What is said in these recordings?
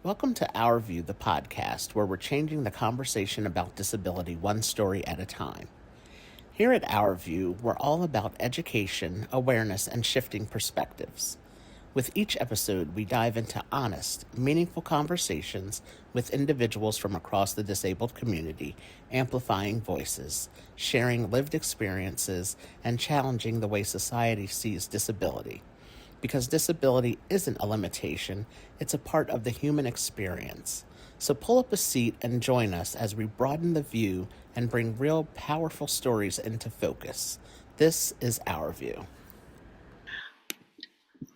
Welcome to Our View, the podcast, where we're changing the conversation about disability one story at a time. Here at Our View, we're all about education, awareness, and shifting perspectives. With each episode, we dive into honest, meaningful conversations with individuals from across the disabled community, amplifying voices, sharing lived experiences, and challenging the way society sees disability. Because disability isn't a limitation, it's a part of the human experience. So pull up a seat and join us as we broaden the view and bring real, powerful stories into focus. This is Our View.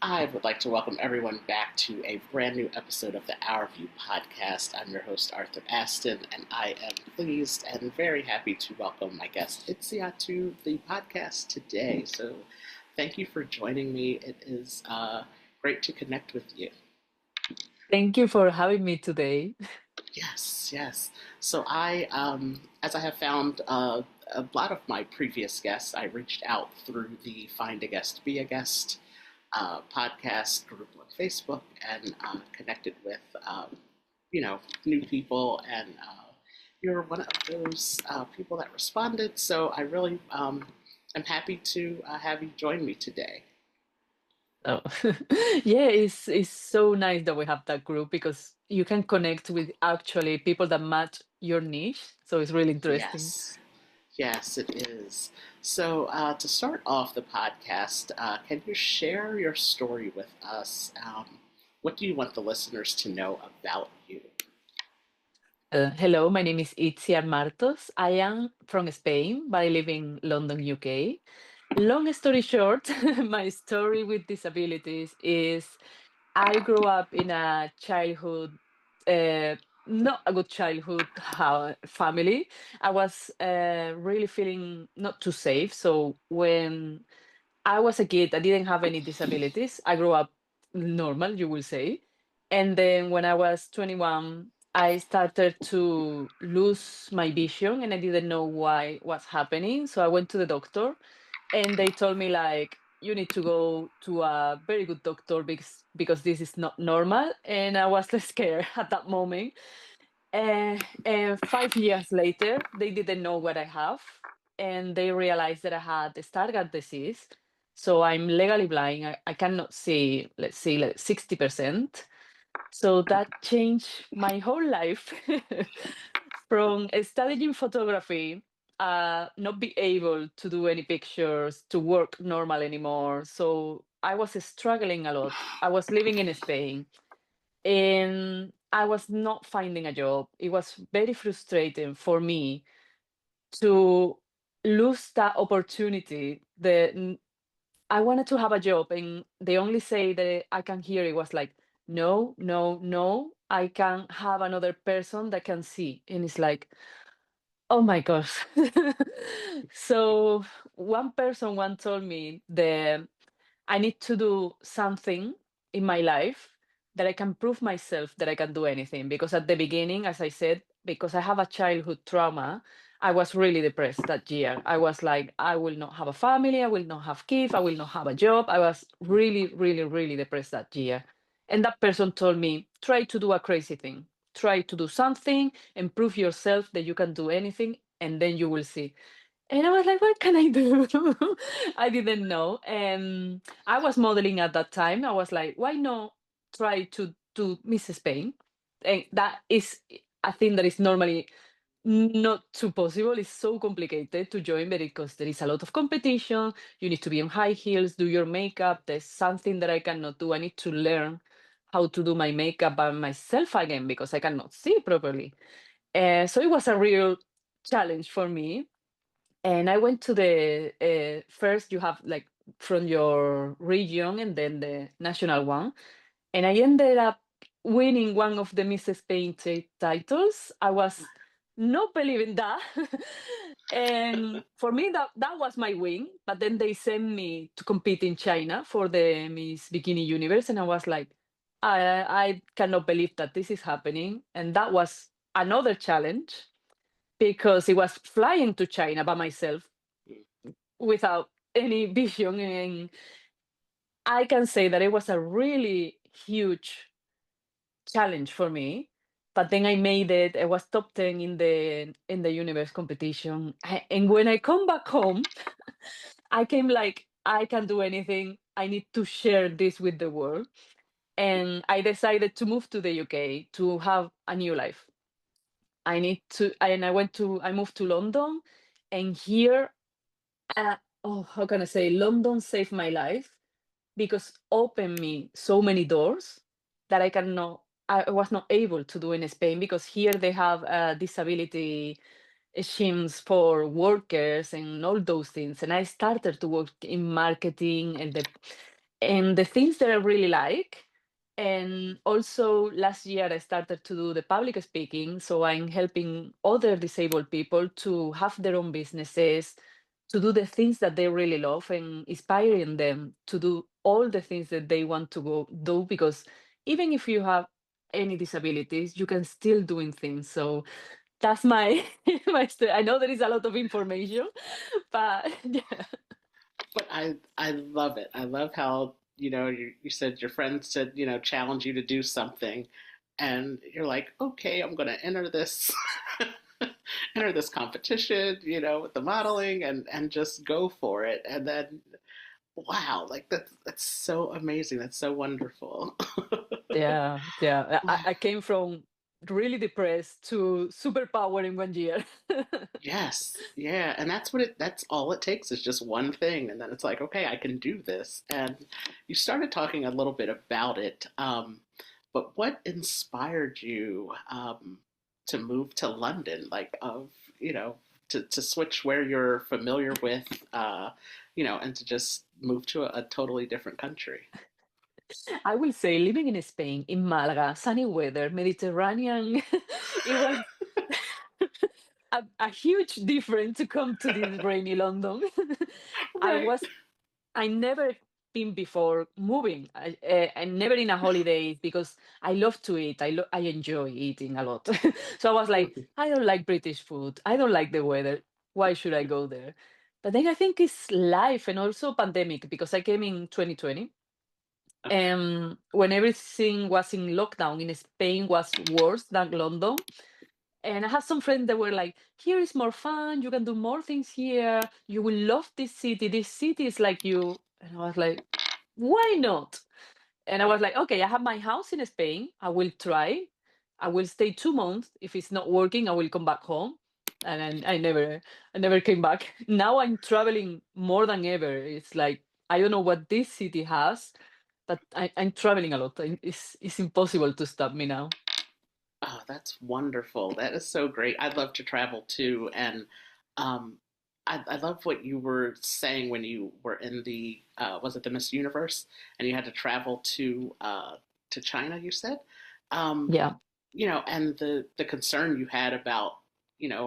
I would like to welcome everyone back to a brand new episode of the Our View podcast. I'm your host, Arthur Aston, and I am pleased and very happy to welcome my guest, Itziar, to the podcast today. So thank you for joining me. It is great to connect with you. Thank you for having me today. Yes. So as I have found a lot of my previous guests, I reached out through the Find a Guest, Be a Guest podcast group on Facebook and connected with, new people. And you're one of those people that responded. So I really am happy to have you join me today. Oh, yeah, it's so nice that we have that group because you can connect with actually people that match your niche. So it's really interesting. Yes, it is. So, to start off the podcast, can you share your story with us? What do you want the listeners to know about you? Hello, my name is Itziar Martos. I am from Spain, but I live in London, UK. Long story short, my story with disabilities is I grew up in a childhood, uh, not a good childhood family. I was really feeling not too safe. So when I was a kid, I didn't have any disabilities. I grew up normal, you will say. And then when I was 21, I started to lose my vision and I didn't know why what's happening. So I went to the doctor and they told me like you need to go to a very good doctor because this is not normal. And I was scared at that moment. And 5 years later, they didn't know what I have, and they realized that I had the Stargardt disease. So I'm legally blind. I cannot see, let's say, like 60%. So that changed my whole life from studying photography, not be able to do any pictures, to work normal anymore. So I was struggling a lot. I was living in Spain and I was not finding a job. It was very frustrating for me to lose that opportunity. I wanted to have a job, and the only say that I can hear it was like, no, no, no. I can have another person that can see, and it's like, oh my gosh. So one person once told me that I need to do something in my life that I can prove myself that I can do anything. Because at the beginning, as I said, because I have a childhood trauma, I was really depressed that year. I was like, I will not have a family, I will not have kids, I will not have a job. I was really, really, really depressed that year. And that person told me, try to do a crazy thing. Try to do something and prove yourself that you can do anything, and then you will see. And I was like, what can I do? I didn't know. And I was modeling at that time. I was like, why not try to do Miss Spain? And that is a thing that is normally not too possible. It's so complicated to join because there is a lot of competition. You need to be in high heels, do your makeup. There's something that I cannot do. I need to learn how to do my makeup by myself again because I cannot see properly. So it was a real challenge for me, and I went to the first you have like from your region and then the national one. And I ended up winning one of the Miss Spain titles. I was not believing that. And for me, that was my win. But then they sent me to compete in China for the Miss Bikini Universe. And I was like, I cannot believe that this is happening. And that was another challenge because it was flying to China by myself without any vision. And I can say that it was a really huge challenge for me. But then I made it. I was top 10 in the universe competition. And when I come back home, I came like I can do anything. I need to share this with the world. And I decided to move to the UK to have a new life. I moved to London, and here, oh, how can I say? London saved my life because opened me so many doors that I was not able to do in Spain, because here they have disability schemes for workers and all those things. And I started to work in marketing and the things that I really like. And also last year I started to do the public speaking. So I'm helping other disabled people to have their own businesses, to do the things that they really love, and inspiring them to do all the things that they want to go do, because even if you have any disabilities, you can still doing things. So that's my my story. I know there is a lot of information, but yeah. But I love it. I love how, you said your friend said, challenge you to do something, and you're like, okay, I'm going to enter this enter this competition, with the modeling, and just go for it. And then wow, like that's so amazing. That's so wonderful. Yeah, yeah. I came from really depressed to superpower in 1 year. Yes, yeah, and that's all it takes is just one thing, and then it's like, okay, I can do this. And you started talking a little bit about it, but what inspired you to move to London? Like, you know, to switch where you're familiar with, and to just move to a totally different country. I will say living in Spain, in Malaga, sunny weather, Mediterranean, it was a huge difference to come to this rainy London. I Right. was I never been before moving. I never in a holiday, because I love to eat. I enjoy eating a lot. So I was like, I don't like British food. I don't like the weather. Why should I go there? But then I think it's life and also pandemic, because I came in 2020. Okay. When everything was in lockdown in Spain was worse than London. And I had some friends that were like, here is more fun. You can do more things here. You will love this city. This city is like you. And I was like, why not? And I was like, okay, I have my house in Spain. I will try. I will stay 2 months. If it's not working, I will come back home. And then I never came back. Now I'm traveling more than ever. It's like, I don't know what this city has, but I'm traveling a lot. It's impossible to stop me now. Oh, that's wonderful. That is so great. I'd love to travel too. And um, I love what you were saying when you were in was it the Miss Universe? And you had to travel to China, you said? Um, Yeah. and the concern you had about,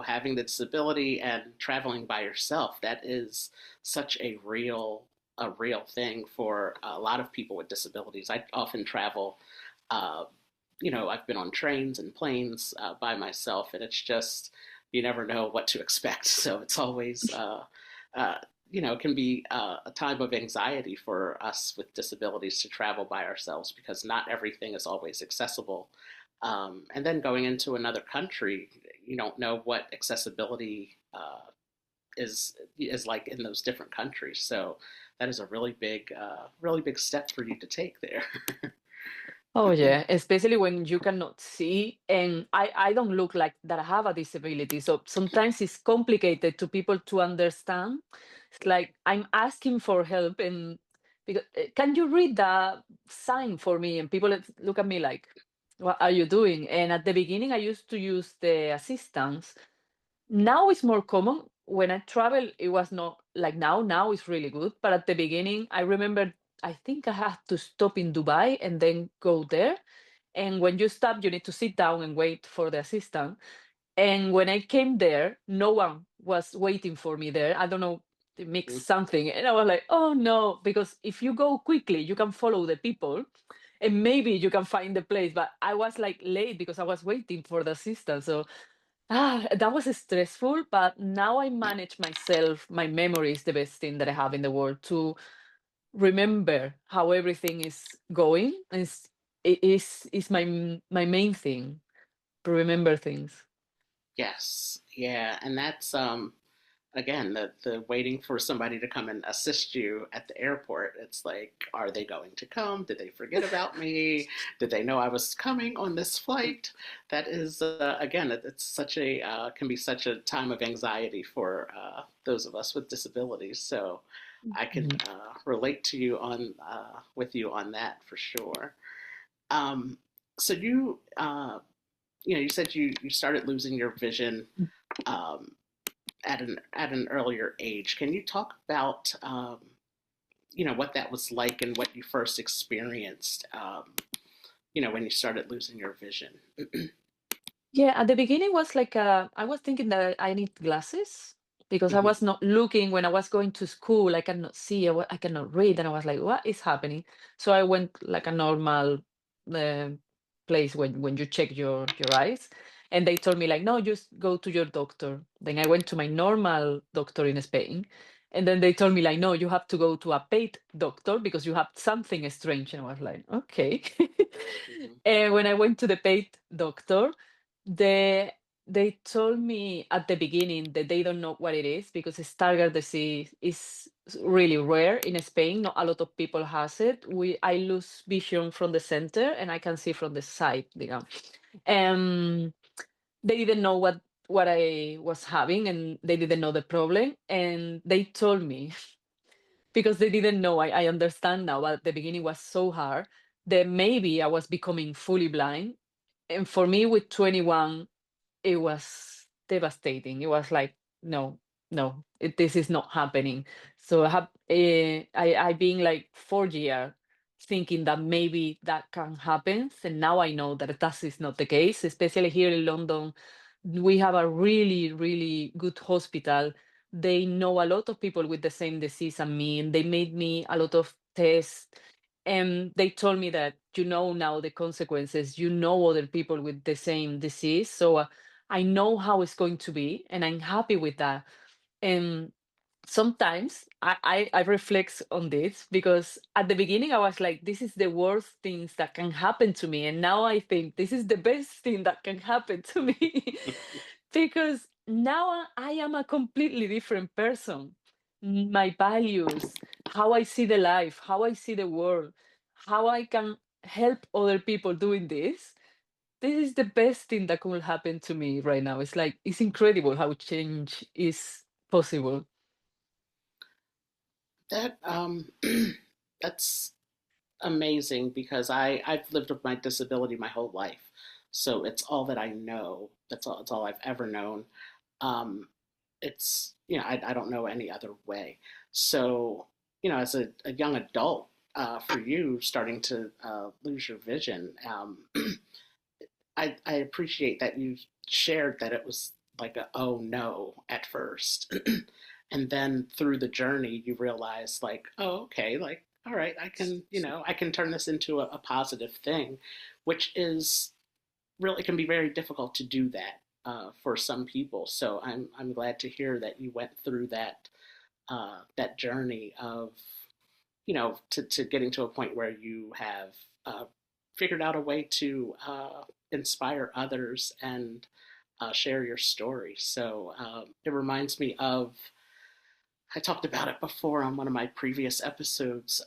having the disability and traveling by yourself, that is such a real thing for a lot of people with disabilities. I often travel uh, I've been on trains and planes by myself, and it's just you never know what to expect. So it's always, uh, it can be a time of anxiety for us with disabilities to travel by ourselves because not everything is always accessible. And then going into another country, you don't know what accessibility is like in those different countries. So that is a really big step for you to take there. Oh yeah, especially when you cannot see, and I don't look like that I have a disability. So sometimes it's complicated to people to understand. It's like I'm asking for help, and because can you read the sign for me? And people look at me like, what are you doing? And at the beginning, I used to use the assistants. Now it's more common. When I travel, it was not like now. Now it's really good. But at the beginning, I remember I think I had to stop in Dubai and then go there. And when you stop, you need to sit down and wait for the assistant. And when I came there, no one was waiting for me there. I don't know, they mixed something. And I was like, oh no, because if you go quickly, you can follow the people and maybe you can find the place. But I was like late because I was waiting for the assistant. So that was stressful, but now I manage myself. My memory is the best thing that I have in the world to remember how everything is going. is my main thing to remember things. Yes. Yeah. And that's again, the waiting for somebody to come and assist you at the airport. It's like, are they going to come? Did they forget about me? Did they know I was coming on this flight? That is, again, it's such a can be such a time of anxiety for those of us with disabilities. So I could Mhm. relate to you on with you on that for sure. Um, so you said you started losing your vision. Um, at an earlier age. Can you talk about what that was like and what you first experienced when you started losing your vision? Yeah, at the beginning was like I was thinking that I need glasses because I Hmm. was not looking when I was going to school. I cannot see, I cannot read, and I was like, "What is happening?" So I went like a normal uh, place when you check your eyes, and they told me like, "No, just go to your doctor." Then I went to my normal doctor in Spain, and then they told me like, "No, you have to go to a paid doctor because you have something strange." And I was like, "Okay." Hmm. And when I went to the paid doctor, they they told me at the beginning that they don't know what it is because Stargardt disease is really rare in Spain. Not a lot of people has it. I lose vision from the center and I can see from the side, digamos. Um, they didn't know what I was having and they didn't know the problem. And they told me because they didn't know. I understand now, but at the beginning was so hard that maybe I was becoming fully blind. And for me, with 21, it was devastating. It was like, no, no, this is not happening. So I've been like 4 years thinking that maybe that can happen, and now I know that that is not the case. Especially here in London, we have a really, really good hospital. They know a lot of people with the same disease as me, and they made me a lot of tests. And they told me that you know now the consequences. You know other people with the same disease, so I know how it's going to be, and I'm happy with that. And sometimes I reflect on this because at the beginning I was like, this is the worst things that can happen to me. And now I think this is the best thing that can happen to me because now I am a completely different person. My values, how I see the life, how I see the world, how I can help other people doing this is the best thing that could happen to me right now. It's like it's incredible how change is possible. That that's amazing because I've lived with my disability my whole life, so it's all that I know. It's all I've ever known. Um, it's I don't know any other way. So as a young adult, for you starting to lose your vision, I appreciate that you shared that it was like a oh no at first. And then through the journey you realize like, oh okay, like all right, I can turn this into a positive thing, which is really can be very difficult to do that for some people. So I'm glad to hear that you went through that journey of to getting to a point where you have figured out a way to inspire others and share your story. So it reminds me of, I talked about it before on one of my previous episodes.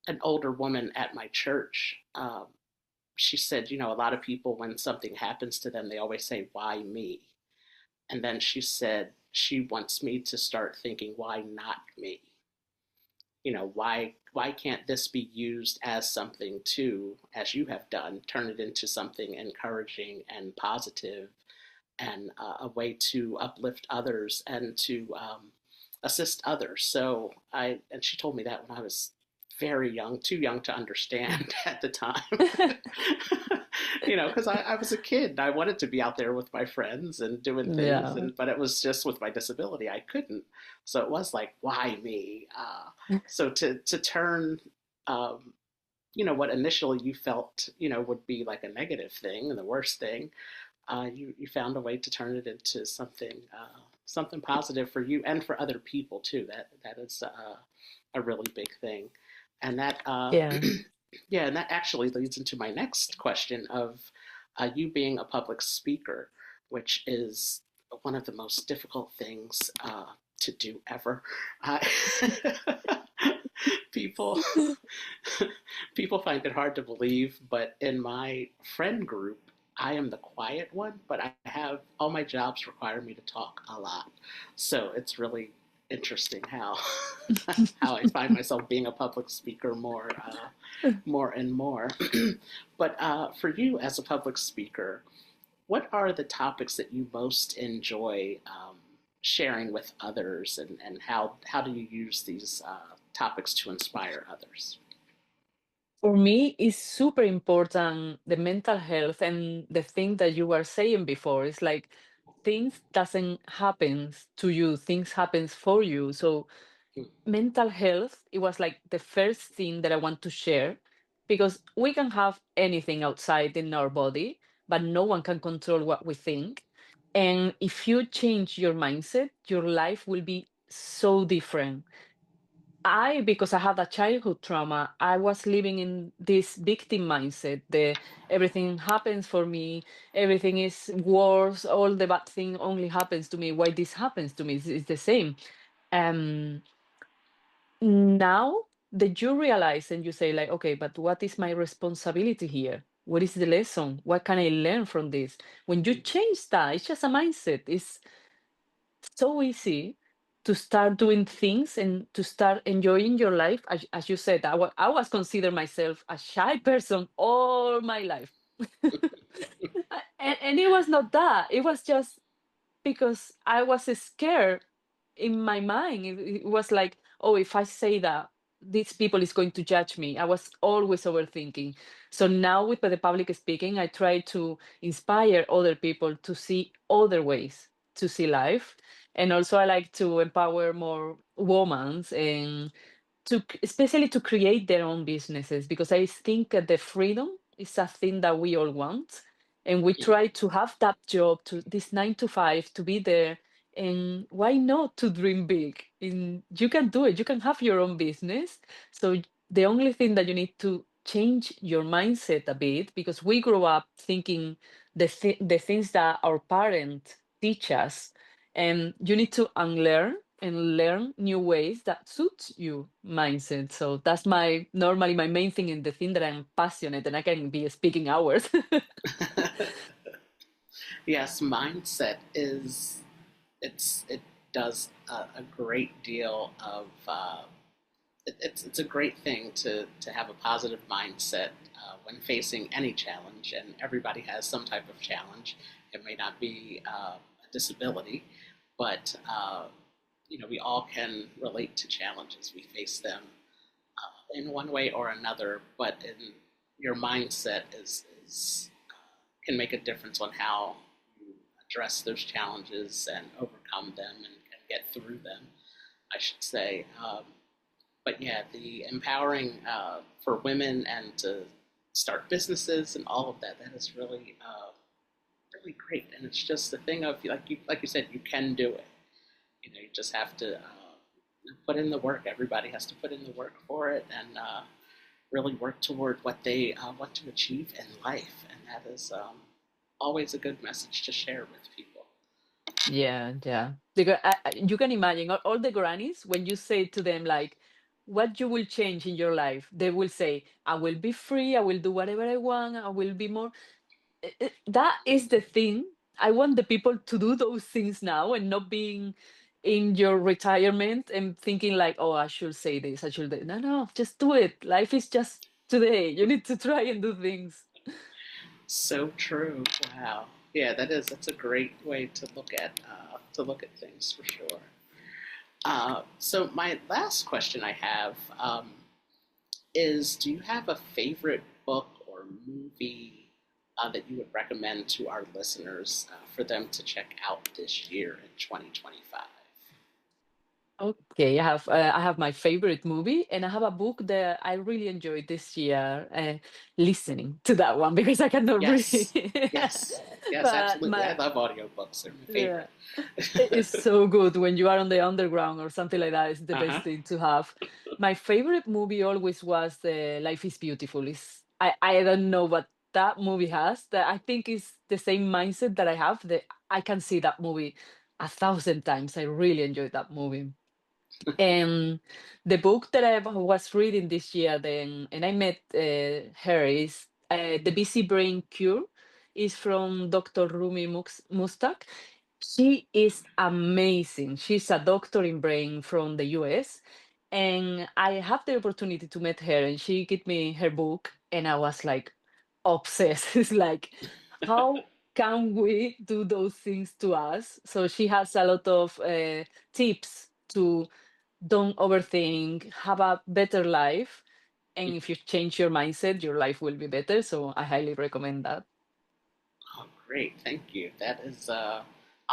An older woman at my church, she said, a lot of people, when something happens to them, they always say, why me? And then she said, she wants me to start thinking, why not me? Why can't this be used as something to, as you have done, turn it into something encouraging and positive and a way to uplift others and to assist others. So and she told me that when I was very young, too young to understand at the time. Because I was a kid and I wanted to be out there with my friends and doing things, Yeah. but it was just with my disability I couldn't. So it was like, why me? So to turn, um, what initially you felt, would be like a negative thing and the worst thing, you found a way to turn it into something positive for you and for other people too. That is a really big thing, and that Yeah. Yeah, and that actually leads into my next question of you being a public speaker, which is one of the most difficult things to do ever. Uh, people people find it hard to believe, but in my friend group, I am the quiet one, but I have all my jobs require me to talk a lot. So it's really interesting how how I find myself being a public speaker more and more. But for you as a public speaker, what are the topics that you most enjoy sharing with others, and how do you use these topics to inspire others? For me, it's super important the mental health and the thing that you were saying before. It's like things doesn't happen to you, things happens for you. So mental health, it was like the first thing that I want to share because we can have anything outside in our body, but no one can control what we think. And if you change your mindset, your life will be so different. Because I had a childhood trauma, I was living in this victim mindset. The everything happens for me, everything is worse, all the bad thing only happens to me. Why this happens to me? It's the same. Um, Now that you realize and you say like, okay, but what is my responsibility here? What is the lesson? What can I learn from this? When you change that, it's just a mindset. It's so easy to start doing things and to start enjoying your life. As you said, I was consider myself a shy person all my life. And it was not that. It was just because I was scared in my mind. It was like, oh, if I say that, these people is going to judge me. I was always overthinking. So now with the public speaking, I try to inspire other people to see other ways to see life. And also I like to empower more women and especially to create their own businesses because I think the freedom is a thing that we all want, and we try to have that job to this 9 to 5 to be there. And why not to dream big? In You can do it. You can have your own business. So the only thing that you need to change your mindset a bit because we grow up thinking the things that our parents teach us, and you need to unlearn and learn new ways that suit you mindset. So that's my normally my main thing and the thing that I'm passionate and I can be speaking hours. Yes, mindset is it does a great deal of it's a great thing to have a positive mindset when facing any challenge, and everybody has some type of challenge. It may not be a disability, but we all can relate to challenges. We face them in one way or another, but in your mindset is can make a difference on how you address those challenges and overcome them and get through them, I should say. But yeah, the empowering for women and to start businesses and all of that, that is really, really great. And it's just the thing of, like you said, you can do it. You just have to put in the work. Everybody has to put in the work for it, and really work toward what they want to achieve in life. And that is always a good message to share with people. Yeah, yeah. Because you can imagine all the grannies when you say to them like, "What you will change in your life?" They will say, "I will be free. I will do whatever I want. I will be more." That is the thing. I want the people to do those things now and not being in your retirement and thinking like, "Oh, I should say this. I should." No, no, just do it. Life is just today. You need to try and do things. So true. Wow. Yeah, that's a great way to look at things for sure. So my last question I have is: do you have a favorite book or movie that you would recommend to our listeners for them to check out this year in 2025? Okay, I have my favorite movie, and I have a book that I really enjoyed this year. Listening to that one because I cannot read. Yes. Yes. Yes, But absolutely. I my love audiobooks. They're my yeah, favorite. it is so good when you are on the underground or something like that. It's the best Uh-huh. thing to have. My favorite movie always was the Life is Beautiful. I don't know what that movie has that I think is the same mindset that I have. That I can see that movie 1,000 times. I really enjoyed that movie. And the book that I was reading this year, then, and I met her, is The Busy Brain Cure, is from Dr. Rumi Mustak. She is amazing. She's a doctor in brain from the US. And I have the opportunity to meet her, and she gave me her book, and I was like obsessed. It's like, how can we do those things to us? So she has a lot of tips to don't overthink, have a better life. And if you change your mindset, your life will be better. So I highly recommend that. Oh, great. Thank you. That is, I'll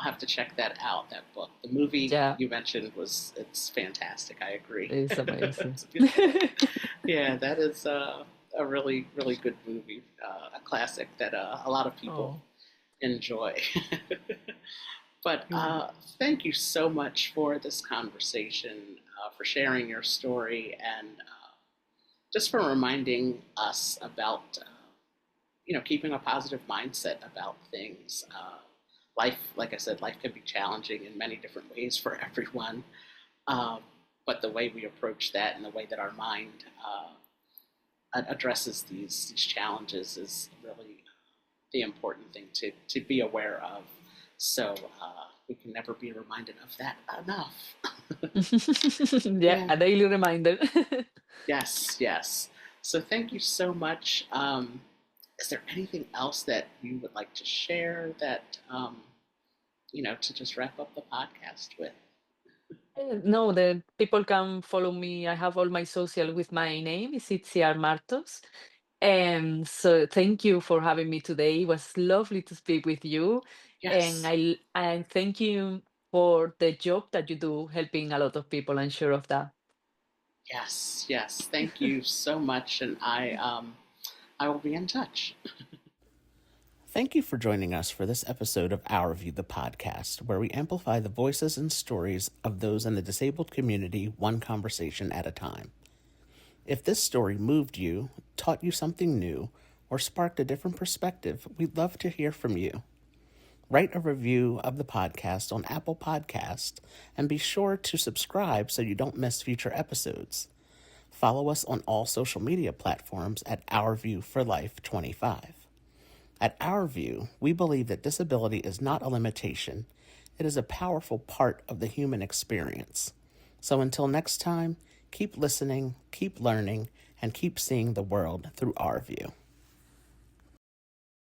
have to check that out, that book. The movie Yeah, you mentioned it's fantastic. I agree. it's amazing. It's a good book. Yeah, that is a really, really good movie, a classic that a lot of people Oh, enjoy. But mm. thank you so much for this conversation, for sharing your story, and just for reminding us about keeping a positive mindset about things. Life, like I said, life can be challenging in many different ways for everyone. Um, but the way we approach that and the way that our mind addresses these challenges is really the important thing to be aware of. So we can never be reminded of that enough. Yeah, Yeah. a daily reminder. Yes. Yes. So thank you so much. Is there anything else that you would like to share that to just wrap up the podcast with? No, the people can follow me. I have all my social with my name. It's Itziar Martos. And so thank you for having me today. It was lovely to speak with you. And Yes. I thank you for the job that you do, helping a lot of people. I'm sure of that. Yes. Yes. Thank you so much, and I will be in touch. Thank you for joining us for this episode of Our View, the podcast, where we amplify the voices and stories of those in the disabled community, one conversation at a time. If this story moved you, taught you something new, or sparked a different perspective, we'd love to hear from you. Write a review of the podcast on Apple Podcast, and be sure to subscribe so you don't miss future episodes. Follow us on all social media platforms at Our View for Life 25. At Our View, we believe that disability is not a limitation. It is a powerful part of the human experience. So until next time, keep listening, keep learning, and keep seeing the world through our view.